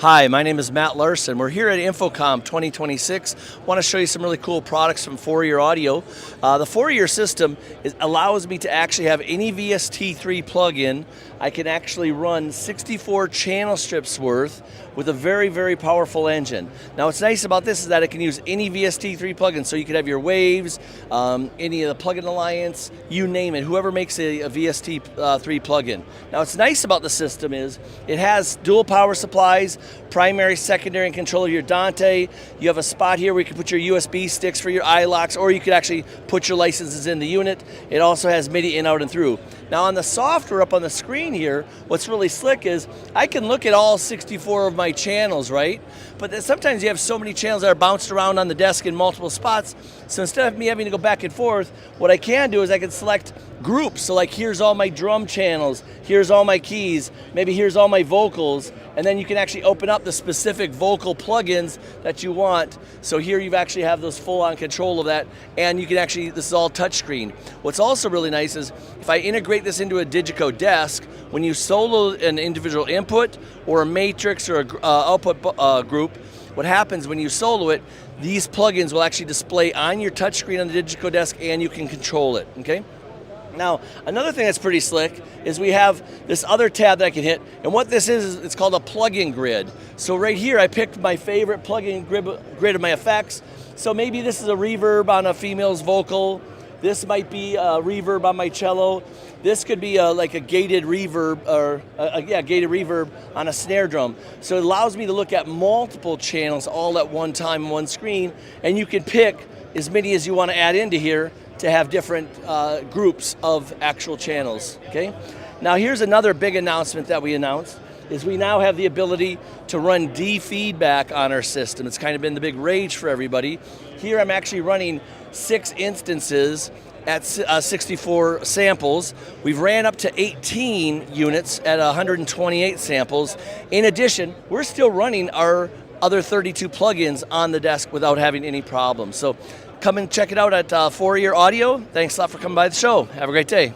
Hi, my name is Matt Larson. We're here at InfoComm 2026. Want to show you some really cool products from Fourier Audio. The Fourier system allows me to actually have any VST3 plugin. I can actually run 64 channel strips worth with a very, very powerful engine. Now what's nice about this is that it can use any VST3 plugin, so you could have your rAVes, any of the Plugin Alliance, you name it, whoever makes a VST3 plugin. Now what's nice about the system is it has dual power supplies, primary, secondary, and control of your Dante. You have a spot here where you can put your USB sticks for your iLocks, or you could actually put your licenses in the unit. It also has MIDI in, out, and through. Now on the software up on the screen here, what's really slick is I can look at all 64 of my channels, right? But then sometimes you have so many channels that are bounced around on the desk in multiple spots, so instead of me having to go back and forth, what I can do is I can select groups. So like, here's all my drum channels, here's all my keys, maybe here's all my vocals, and then you can actually open up the specific vocal plugins that you want. So here you actually have those full-on control of that, and you can actually, this is all touchscreen. What's also really nice is if I integrate this into a DiGiCo desk, when you solo an individual input or a matrix or a output group, what happens when you solo it, these plugins will actually display on your touchscreen on the DiGiCo desk, and you can control it, okay? Now, another thing that's pretty slick is we have this other tab that I can hit, and what this is it's called a plugin grid. So right here, I picked my favorite plugin grid of my effects. So maybe this is a reverb on a female's vocal. This might be a reverb on my cello. This could be like a gated reverb, or gated reverb on a snare drum. So it allows me to look at multiple channels all at one time on one screen, and you can pick as many as you want to add into here to have different groups of actual channels, okay? Now here's another big announcement that we announced, is we now have the ability to run D-feedback on our system. It's kind of been the big rage for everybody. Here I'm actually running 6 instances at 64 samples. We've ran up to 18 units at 128 samples. In addition, we're still running our other 32 plugins on the desk without having any problems. So come and check it out at Fourier Audio. Thanks a lot for coming by the show. Have a great day.